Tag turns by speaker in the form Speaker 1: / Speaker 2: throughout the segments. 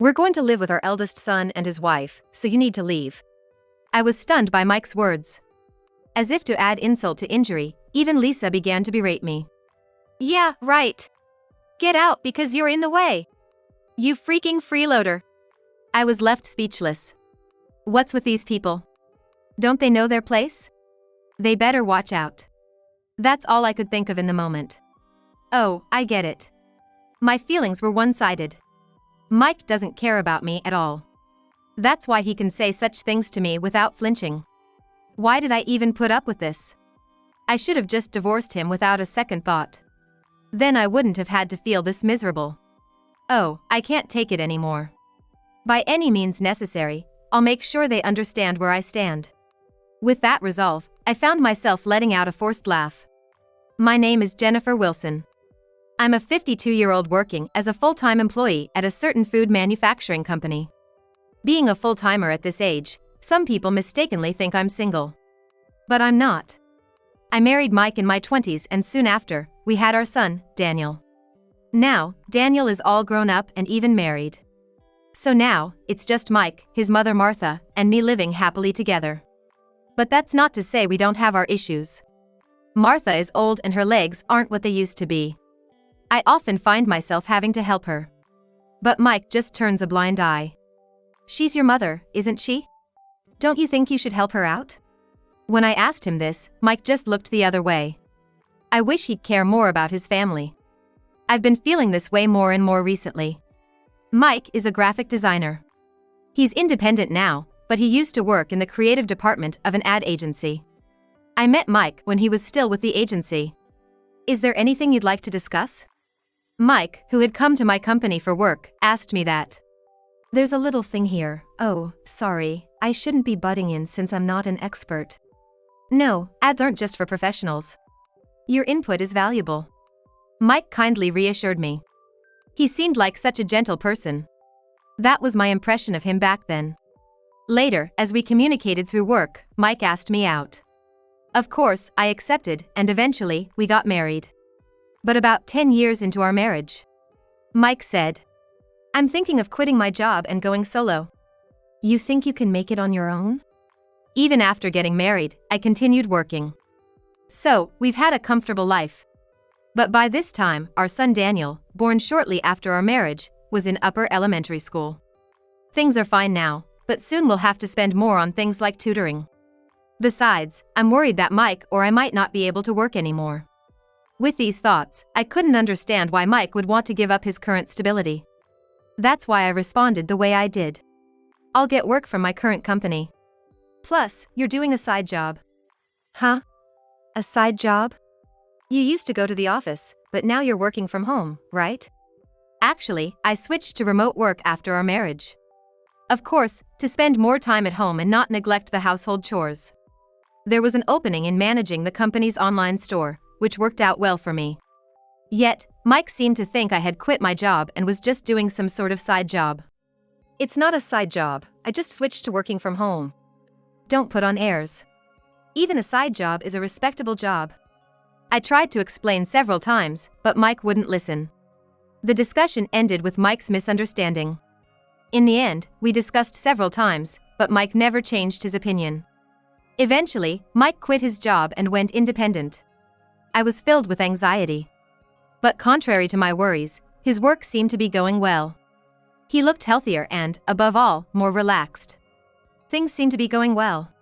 Speaker 1: We're going to live with our eldest son and his wife, so you need to leave. I was stunned by Mike's words. As if to add insult to injury, even Lisa began to berate me.
Speaker 2: Yeah, right. Get out because you're in the way. You freaking freeloader.
Speaker 1: I was left speechless. What's with these people? Don't they know their place? They better watch out. That's all I could think of in the moment. Oh, I get it. My feelings were one-sided. Mike doesn't care about me at all. That's why he can say such things to me without flinching. Why did I even put up with this? I should have just divorced him without a second thought. Then I wouldn't have had to feel this miserable. Oh, I can't take it anymore. By any means necessary, I'll make sure they understand where I stand. With that resolve, I found myself letting out a forced laugh. My name is Jennifer Wilson. I'm a 52-year-old working as a full-time employee at a certain food manufacturing company. Being a full-timer at this age, some people mistakenly think I'm single. But I'm not. I married Mike in my 20s and soon after, we had our son, Daniel. Now, Daniel is all grown up and even married. So now, it's just Mike, his mother Martha, and me living happily together. But that's not to say we don't have our issues. Martha is old and her legs aren't what they used to be. I often find myself having to help her. But Mike just turns a blind eye. She's your mother, isn't she? Don't you think you should help her out? When I asked him this, Mike just looked the other way. I wish he'd care more about his family. I've been feeling this way more and more recently. Mike is a graphic designer. He's independent now, but he used to work in the creative department of an ad agency. I met Mike when he was still with the agency. Is there anything you'd like to discuss? Mike, who had come to my company for work, asked me that. There's a little thing here. Oh, sorry, I shouldn't be butting in since I'm not an expert. No, ads aren't just for professionals. Your input is valuable. Mike kindly reassured me. He seemed like such a gentle person. That was my impression of him back then. Later, as we communicated through work, Mike asked me out. Of course, I accepted, and eventually, we got married. But about 10 years into our marriage, Mike said, I'm thinking of quitting my job and going solo. You think you can make it on your own? Even after getting married, I continued working. So, we've had a comfortable life. But by this time, our son Daniel, born shortly after our marriage, was in upper elementary school. Things are fine now, but soon we'll have to spend more on things like tutoring. Besides, I'm worried that Mike or I might not be able to work anymore. With these thoughts, I couldn't understand why Mike would want to give up his current stability. That's why I responded the way I did. I'll get work from my current company. Plus, you're doing a side job. Huh? A side job? You used to go to the office, but now you're working from home, right? Actually, I switched to remote work after our marriage. Of course, to spend more time at home and not neglect the household chores. There was an opening in managing the company's online store, which worked out well for me. Yet, Mike seemed to think I had quit my job and was just doing some sort of side job. It's not a side job, I just switched to working from home. Don't put on airs. Even a side job is a respectable job. I tried to explain several times, but Mike wouldn't listen. The discussion ended with Mike's misunderstanding. In the end, we discussed several times, but Mike never changed his opinion. Eventually, Mike quit his job and went independent. I was filled with anxiety. But contrary to my worries, his work seemed to be going well. He looked healthier and, above all, more relaxed. Things seemed to be going well.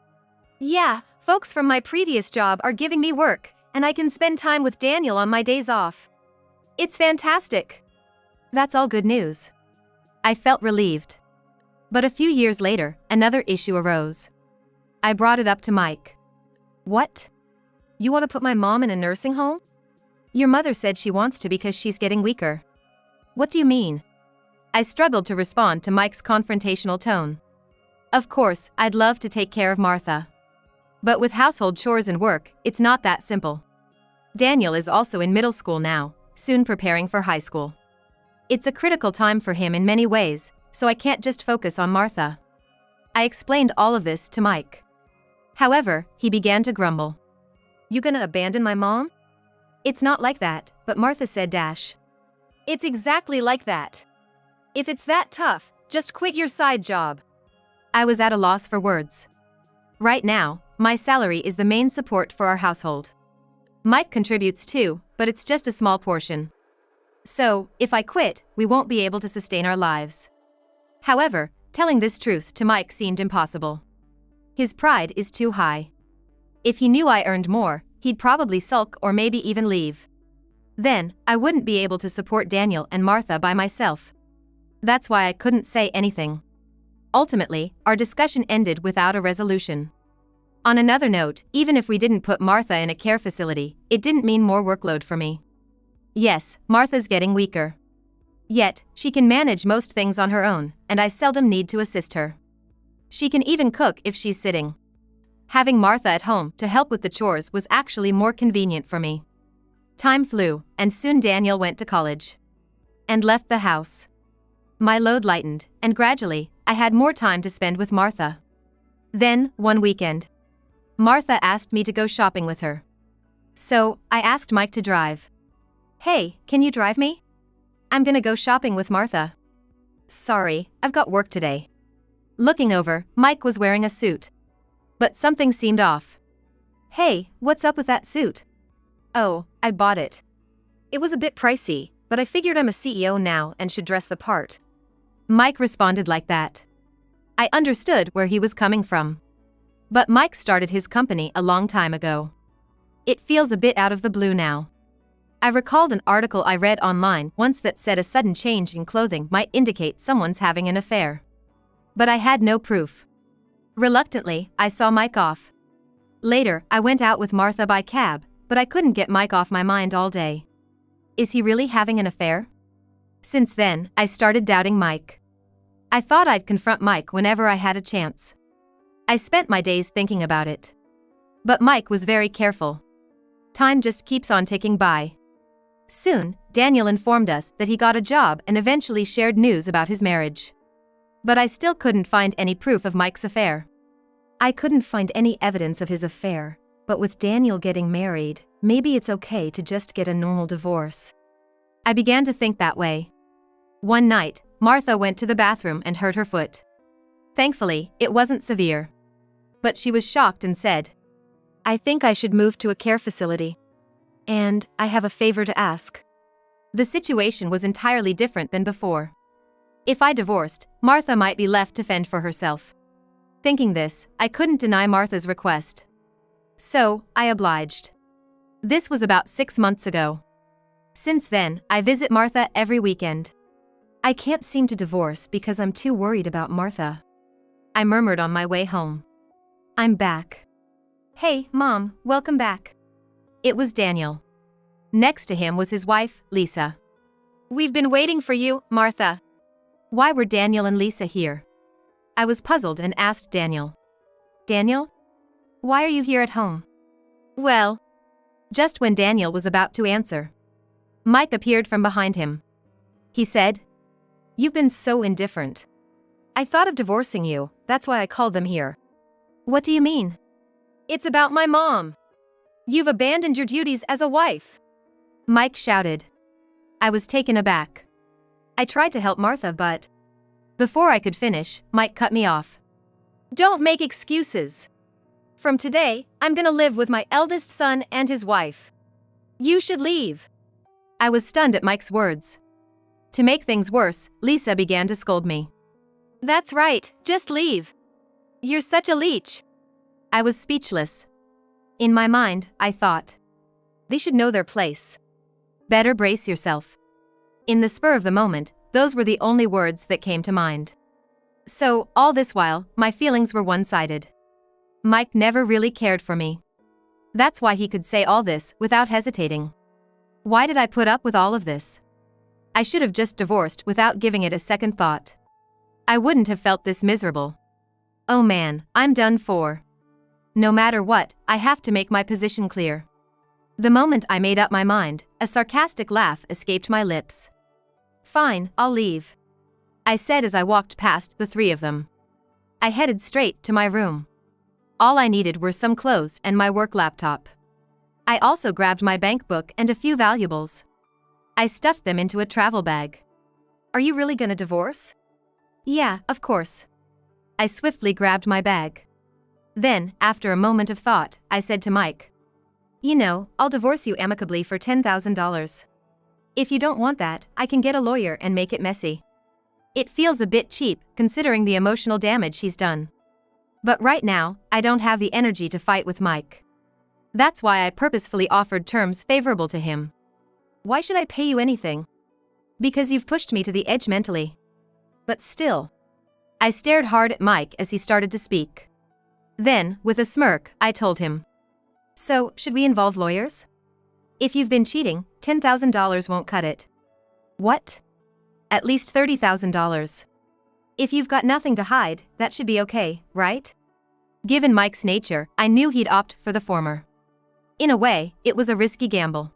Speaker 1: Yeah, folks from my previous job are giving me work, and I can spend time with Daniel on my days off. It's fantastic. That's all good news. I felt relieved. But a few years later, another issue arose. I brought it up to Mike. What? You want to put my mom in a nursing home? Your mother said she wants to because she's getting weaker. What do you mean? I struggled to respond to Mike's confrontational tone. Of course, I'd love to take care of Martha. But with household chores and work, it's not that simple. Daniel is also in middle school now, soon preparing for high school. It's a critical time for him in many ways, so I can't just focus on Martha. I explained all of this to Mike. However, he began to grumble. You gonna abandon my mom? It's not like that, but Martha said . It's exactly like that. If it's that tough,
Speaker 2: just quit your side job.
Speaker 1: I was at a loss for words. Right now, my salary is the main support for our household. Mike contributes too, but it's just a small portion. So, if I quit, we won't be able to sustain our lives. However, telling this truth to Mike seemed impossible. His pride is too high. If he knew I earned more, he'd probably sulk or maybe even leave. Then, I wouldn't be able to support Daniel and Martha by myself. That's why I couldn't say anything. Ultimately, our discussion ended without a resolution. On another note, even if we didn't put Martha in a care facility, it didn't mean more workload for me. Yes, Martha's getting weaker. Yet, she can manage most things on her own, and I seldom need to assist her. She can even cook if she's sitting. Having Martha at home to help with the chores was actually more convenient for me. Time flew, and soon Daniel went to college. And left the house. My load lightened, and gradually, I had more time to spend with Martha. Then, one weekend, Martha asked me to go shopping with her. So, I asked Mike to drive. Hey, can you drive me? I'm gonna go shopping with Martha. Sorry, I've got work today. Looking over, Mike was wearing a suit. But something seemed off. Hey, what's up with that suit? Oh, I bought it. It was a bit pricey, but I figured I'm a CEO now and should dress the part. Mike responded like that. I understood where he was coming from. But Mike started his company a long time ago. It feels a bit out of the blue now. I recalled an article I read online once that said a sudden change in clothing might indicate someone's having an affair. But I had no proof. Reluctantly, I saw Mike off. Later, I went out with Martha by cab, but I couldn't get Mike off my mind all day. Is he really having an affair? Since then, I started doubting Mike. I thought I'd confront Mike whenever I had a chance. I spent my days thinking about it. But Mike was very careful. Time just keeps on ticking by. Soon, Daniel informed us that he got a job and eventually shared news about his marriage. But I still couldn't find any proof of Mike's affair. I couldn't find any evidence of his affair, but with Daniel getting married, maybe it's okay to just get a normal divorce. I began to think that way. One night, Martha went to the bathroom and hurt her foot. Thankfully, it wasn't severe. But she was shocked and said, I think I should move to a care facility. And I have a favor to ask. The situation was entirely different than before. If I divorced, Martha might be left to fend for herself. Thinking this, I couldn't deny Martha's request. So, I obliged. This was about 6 months ago. Since then, I visit Martha every weekend. I can't seem to divorce because I'm too worried about Martha. I murmured on my way home. I'm back. Hey, Mom, welcome back. It was Daniel. Next to him was his wife, Lisa.
Speaker 2: We've been waiting for you, Martha.
Speaker 1: Why were Daniel and Lisa here? I was puzzled and asked Daniel. Daniel? Why are you here at home?
Speaker 2: Well,
Speaker 1: just when Daniel was about to answer, Mike appeared from behind him. He said, You've been so indifferent. I thought of divorcing you, that's why I called them here. What do you mean?
Speaker 2: It's about my mom. You've abandoned your duties as a wife.
Speaker 1: Mike shouted. I was taken aback. I tried to help Martha, but before I could finish, Mike cut me off.
Speaker 2: Don't make excuses. From today, I'm gonna live with my eldest son and his wife. You should leave.
Speaker 1: I was stunned at Mike's words. To make things worse, Lisa began to scold me.
Speaker 2: That's right, just leave. You're such a leech.
Speaker 1: I was speechless. In my mind, I thought, they should know their place. Better brace yourself. In the spur of the moment, those were the only words that came to mind. So, all this while, my feelings were one-sided. Mike never really cared for me. That's why he could say all this without hesitating. Why did I put up with all of this? I should have just divorced without giving it a second thought. I wouldn't have felt this miserable. Oh man, I'm done for. No matter what, I have to make my position clear. The moment I made up my mind, a sarcastic laugh escaped my lips. Fine, I'll leave, I said as I walked past the three of them. I headed straight to my room. All I needed were some clothes and my work laptop. I also grabbed my bank book and a few valuables. I stuffed them into a travel bag. Are you really gonna divorce? Yeah, of course. I swiftly grabbed my bag. Then, after a moment of thought, I said to Mike, "You know, I'll divorce you amicably for $10,000. If you don't want that, I can get a lawyer and make it messy. It feels a bit cheap, considering the emotional damage he's done. But right now, I don't have the energy to fight with Mike. That's why I purposefully offered terms favorable to him." "Why should I pay you anything?" "Because you've pushed me to the edge mentally." "But still." I stared hard at Mike as he started to speak. Then, with a smirk, I told him, "So, should we involve lawyers? If you've been cheating, $10,000 won't cut it." "What?" "At least $30,000. If you've got nothing to hide, that should be okay, right?" Given Mike's nature, I knew he'd opt for the former. In a way, it was a risky gamble.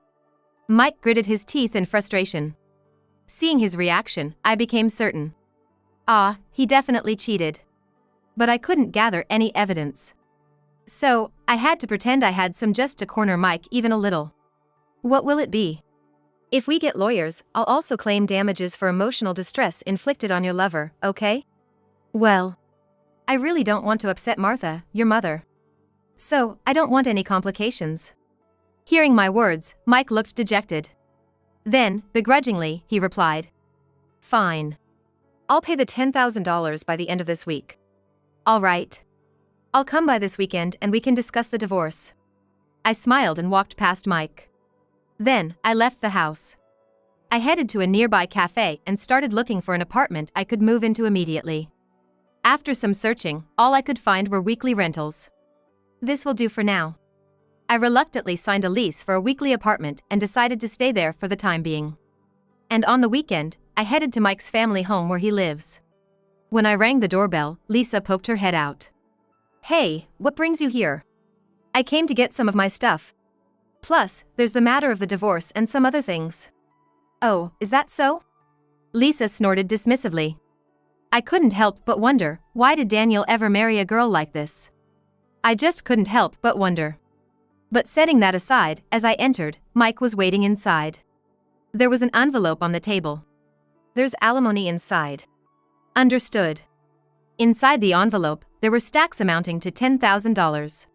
Speaker 1: Mike gritted his teeth in frustration. Seeing his reaction, I became certain. He definitely cheated. But I couldn't gather any evidence. So, I had to pretend I had some just to corner Mike even a little. "What will it be?" "If we get lawyers, I'll also claim damages for emotional distress inflicted on your lover, okay?" "Well, I really don't want to upset Martha, your mother. So, I don't want any complications." Hearing my words, Mike looked dejected. Then, begrudgingly, he replied, "Fine. I'll pay the $10,000 by the end of this week." "All right. I'll come by this weekend and we can discuss the divorce." I smiled and walked past Mike. Then, I left the house. I headed to a nearby cafe and started looking for an apartment I could move into immediately. After some searching, all I could find were weekly rentals. This will do for now. I reluctantly signed a lease for a weekly apartment and decided to stay there for the time being. And on the weekend, I headed to Mike's family home where he lives. When I rang the doorbell, Lisa poked her head out. "Hey, what brings you here?" "I came to get some of my stuff. Plus, there's the matter of the divorce and some other things." "Oh, is that so?" Lisa snorted dismissively. I couldn't help but wonder, why did Daniel ever marry a girl like this? I just couldn't help but wonder. But setting that aside, as I entered, Mike was waiting inside. There was an envelope on the table. "There's alimony inside." "Understood." Inside the envelope, there were stacks amounting to $10,000.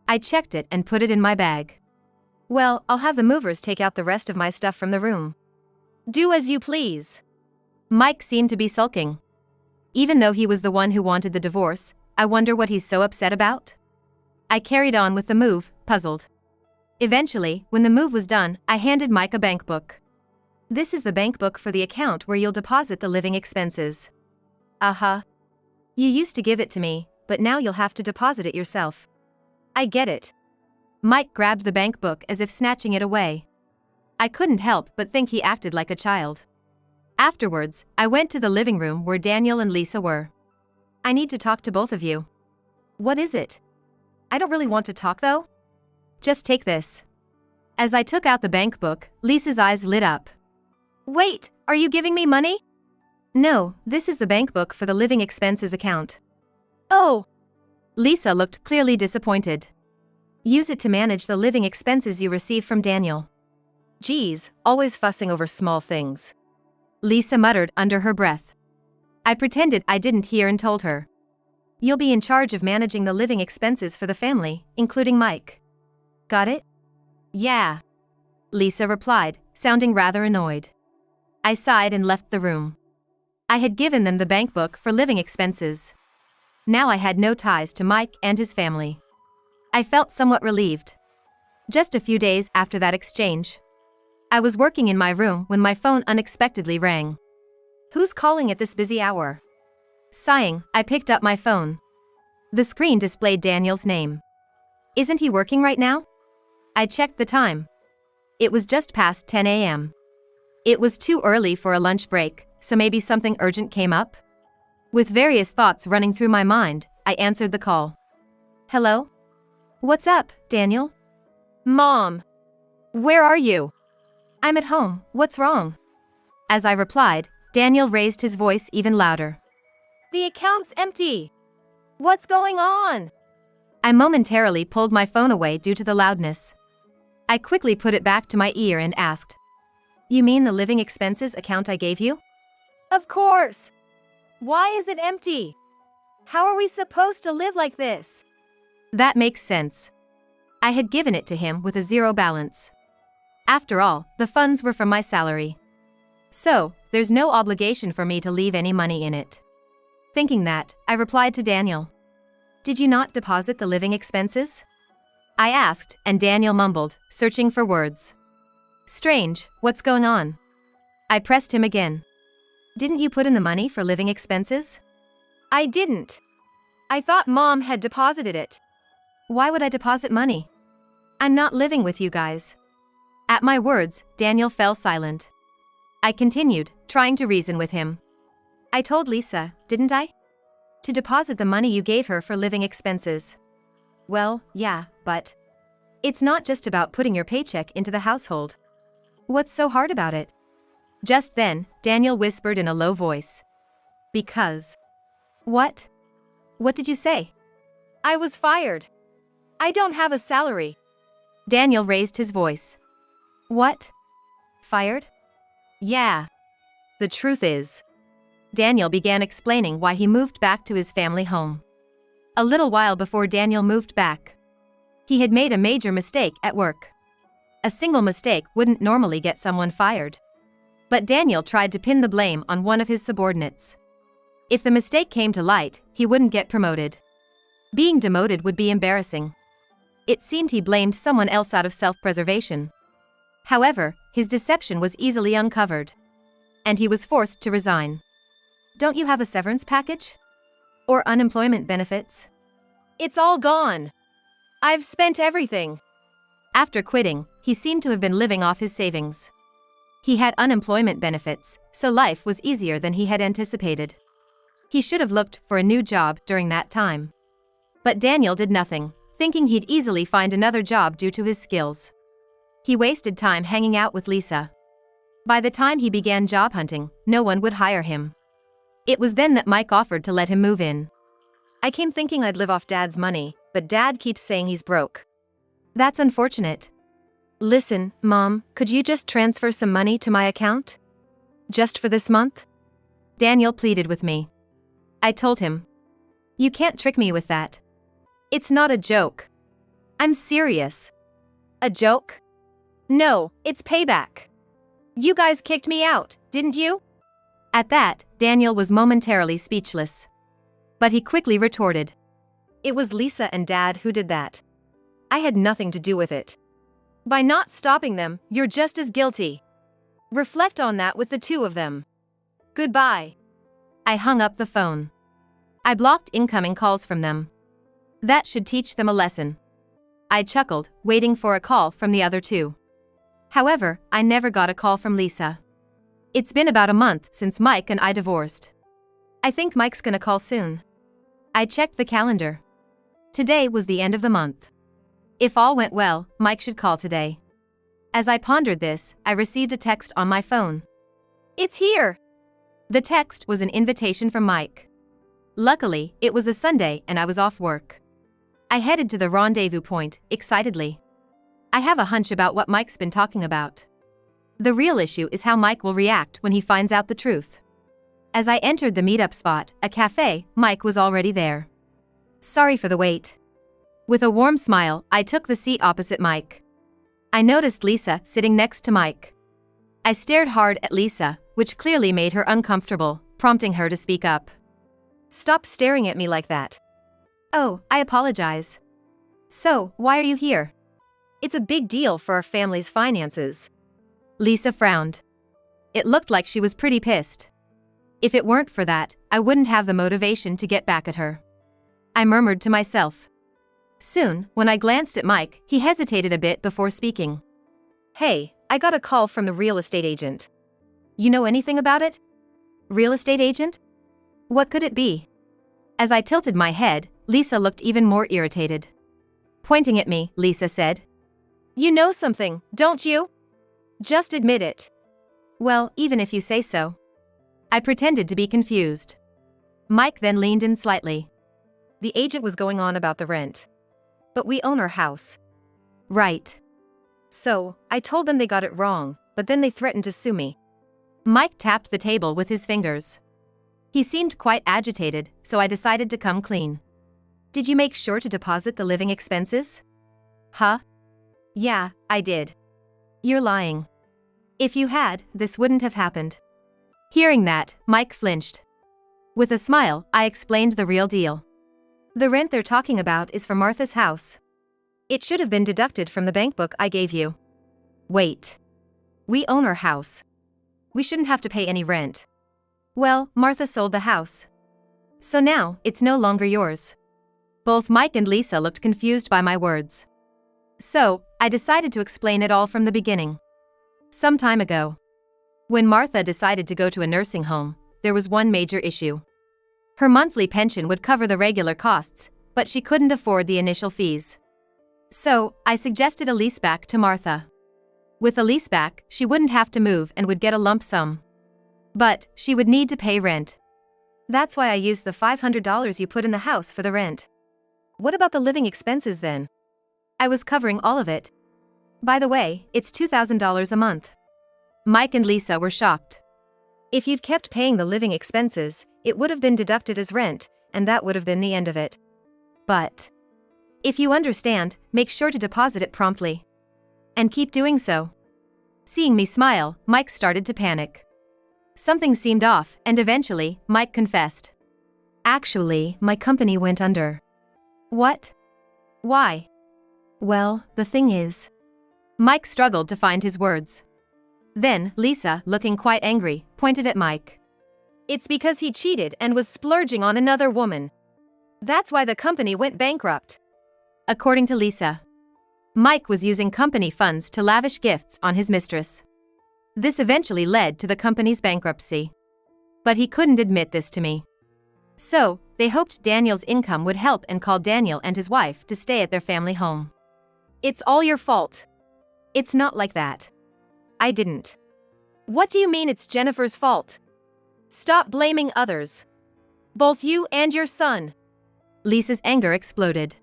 Speaker 1: I checked it and put it in my bag. "Well, I'll have the movers take out the rest of my stuff from the room." "Do as you please." Mike seemed to be sulking. Even though he was the one who wanted the divorce, I wonder what he's so upset about? I carried on with the move, puzzled. Eventually, when the move was done, I handed Mike a bank book. "This is the bank book for the account where you'll deposit the living expenses." "Uh-huh. You used to give it to me, but now you'll have to deposit it yourself." "I get it." Mike grabbed the bank book as if snatching it away. I couldn't help but think he acted like a child. Afterwards, I went to the living room where Daniel and Lisa were. "I need to talk to both of you." "What is it?" "I don't really want to talk though." "Just take this." As I took out the bank book, Lisa's eyes lit up. "Wait, are you giving me money?" "No, this is the bank book for the living expenses account." "Oh." Lisa looked clearly disappointed. "Use it to manage the living expenses you receive from Daniel." "Geez, always fussing over small things," Lisa muttered under her breath. I pretended I didn't hear and told her. "You'll be in charge of managing the living expenses for the family, including Mike. Got it?" "Yeah," Lisa replied, sounding rather annoyed. I sighed and left the room. I had given them the bank book for living expenses. Now I had no ties to Mike and his family. I felt somewhat relieved. Just a few days after that exchange, I was working in my room when my phone unexpectedly rang. "Who's calling at this busy hour?" Sighing, I picked up my phone. The screen displayed Daniel's name. "Isn't he working right now?" I checked the time. It was just past 10 a.m. It was too early for a lunch break, so maybe something urgent came up? With various thoughts running through my mind, I answered the call. "Hello? What's up, Daniel?" "Mom. Where are you?" "I'm at home, what's wrong?" As I replied, Daniel raised his voice even louder. "The account's empty. What's going on?" I momentarily pulled my phone away due to the loudness. I quickly put it back to my ear and asked, "You mean the living expenses account I gave you?" "Of course."
Speaker 2: Why is it empty? How are we supposed to live like this?
Speaker 1: That makes sense. I had given it to him with a zero balance. After all, the funds were from my salary. So, there's no obligation for me to leave any money in it. Thinking that, I replied to Daniel. Did you not deposit the living expenses? I asked, and Daniel mumbled, searching for words. Strange, what's going on? I pressed him again. Didn't you put in the money for living expenses?
Speaker 2: I didn't. I thought Mom had deposited it.
Speaker 1: Why would I deposit money? I'm not living with you guys. At my words, Daniel fell silent. I continued, trying to reason with him. I told Lisa, didn't I? To deposit the money you gave her for living expenses. Well, yeah, but it's not just about putting your paycheck into the household. What's so hard about it? Just then, Daniel whispered in a low voice. Because. What? What did you say?
Speaker 2: I was fired. I don't have a salary.
Speaker 1: Daniel raised his voice. What? Fired? Yeah. The truth is. Daniel began explaining why he moved back to his family home. A little while before Daniel moved back, he had made a major mistake at work. A single mistake wouldn't normally get someone fired. But Daniel tried to pin the blame on one of his subordinates. If the mistake came to light, he wouldn't get promoted. Being demoted would be embarrassing. It seemed he blamed someone else out of self-preservation. However, his deception was easily uncovered. And he was forced to resign. Don't you have a severance package? Or unemployment benefits?
Speaker 2: It's all gone. I've spent everything.
Speaker 1: After quitting, he seemed to have been living off his savings. He had unemployment benefits, so life was easier than he had anticipated. He should have looked for a new job during that time. But Daniel did nothing, thinking he'd easily find another job due to his skills. He wasted time hanging out with Lisa. By the time he began job hunting, no one would hire him. It was then that Mike offered to let him move in. I came thinking I'd live off Dad's money, but Dad keeps saying he's broke. That's unfortunate. Listen, Mom, could you just transfer some money to my account? Just for this month? Daniel pleaded with me. I told him. You can't trick me with that. It's not a joke. I'm serious.
Speaker 2: A joke? No, it's payback. You guys kicked me out, didn't you?
Speaker 1: At that, Daniel was momentarily speechless. But he quickly retorted. It was Lisa and Dad who did that. I had nothing to do with it.
Speaker 2: By not stopping them, you're just as guilty. Reflect on that with the two of them. Goodbye.
Speaker 1: I hung up the phone. I blocked incoming calls from them. That should teach them a lesson. I chuckled, waiting for a call from the other two. However, I never got a call from Lisa. It's been about a month since Mike and I divorced. I think Mike's gonna call soon. I checked the calendar. Today was the end of the month. If all went well, Mike should call today. As I pondered this, I received a text on my phone.
Speaker 2: It's here.
Speaker 1: The text was an invitation from Mike. Luckily, it was a Sunday and I was off work. I headed to the rendezvous point, excitedly. I have a hunch about what Mike's been talking about. The real issue is how Mike will react when he finds out the truth. As I entered the meetup spot, a cafe, Mike was already there. Sorry for the wait. With a warm smile, I took the seat opposite Mike. I noticed Lisa sitting next to Mike. I stared hard at Lisa, which clearly made her uncomfortable, prompting her to speak up. Stop staring at me like that. Oh, I apologize. So, why are you here? It's a big deal for our family's finances. Lisa frowned. It looked like she was pretty pissed. If it weren't for that, I wouldn't have the motivation to get back at her. I murmured to myself. Soon, when I glanced at Mike, he hesitated a bit before speaking. Hey, I got a call from the real estate agent. You know anything about it? Real estate agent? What could it be? As I tilted my head, Lisa looked even more irritated. Pointing at me, Lisa said.
Speaker 2: You know something, don't you? Just admit it.
Speaker 1: Well, even if you say so. I pretended to be confused. Mike then leaned in slightly. The agent was going on about the rent. But we own our house. Right. So, I told them they got it wrong, but then they threatened to sue me. Mike tapped the table with his fingers. He seemed quite agitated, so I decided to come clean. Did you make sure to deposit the living expenses? Huh? Yeah, I did. You're lying. If you had, this wouldn't have happened. Hearing that, Mike flinched. With a smile, I explained the real deal. The rent they're talking about is for Martha's house. It should have been deducted from the bank book I gave you. Wait. We own our house. We shouldn't have to pay any rent. Well, Martha sold the house. So now, it's no longer yours. Both Mike and Lisa looked confused by my words. So, I decided to explain it all from the beginning. Some time ago, when Martha decided to go to a nursing home, there was one major issue. Her monthly pension would cover the regular costs, but she couldn't afford the initial fees. So, I suggested a leaseback to Martha. With a leaseback, she wouldn't have to move and would get a lump sum. But, she would need to pay rent. That's why I used the $500 you put in the house for the rent. What about the living expenses then? I was covering all of it. By the way, it's $2,000 a month. Mike and Lisa were shocked. If you'd kept paying the living expenses, it would have been deducted as rent, and that would have been the end of it. But if you understand, make sure to deposit it promptly. And keep doing so. Seeing me smile, Mike started to panic. Something seemed off, and eventually, Mike confessed. Actually, my company went under. What? Why? Well, the thing is. Mike struggled to find his words. Then, Lisa, looking quite angry, pointed at Mike.
Speaker 2: It's because he cheated and was splurging on another woman. That's why the company went bankrupt.
Speaker 1: According to Lisa, Mike was using company funds to lavish gifts on his mistress. This eventually led to the company's bankruptcy. But he couldn't admit this to me. So, they hoped Daniel's income would help and called Daniel and his wife to stay at their family home.
Speaker 2: It's all your fault.
Speaker 1: It's not like that. I didn't.
Speaker 2: What do you mean it's Jennifer's fault? Stop blaming others. Both you and your son.
Speaker 1: Lisa's anger exploded.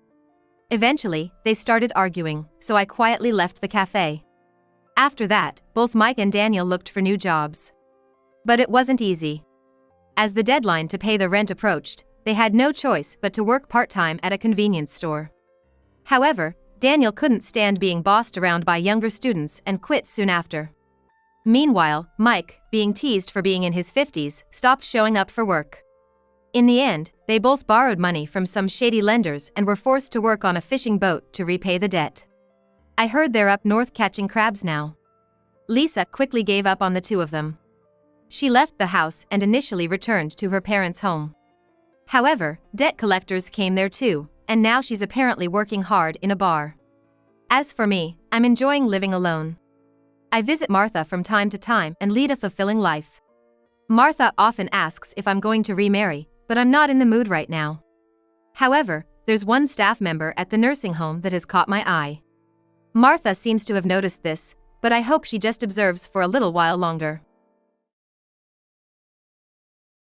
Speaker 1: Eventually, they started arguing, so I quietly left the cafe. After that, both Mike and Daniel looked for new jobs. But it wasn't easy. As the deadline to pay the rent approached, they had no choice but to work part-time at a convenience store. However, Daniel couldn't stand being bossed around by younger students and quit soon after. Meanwhile, Mike, being teased for being in his 50s, stopped showing up for work. In the end, they both borrowed money from some shady lenders and were forced to work on a fishing boat to repay the debt. I heard they're up north catching crabs now. Lisa quickly gave up on the two of them. She left the house and initially returned to her parents' home. However, debt collectors came there too, and now she's apparently working hard in a bar. As for me, I'm enjoying living alone. I visit Martha from time to time and lead a fulfilling life. Martha often asks if I'm going to remarry, but I'm not in the mood right now. However, there's one staff member at the nursing home that has caught my eye. Martha seems to have noticed this, but I hope she just observes for a little while longer.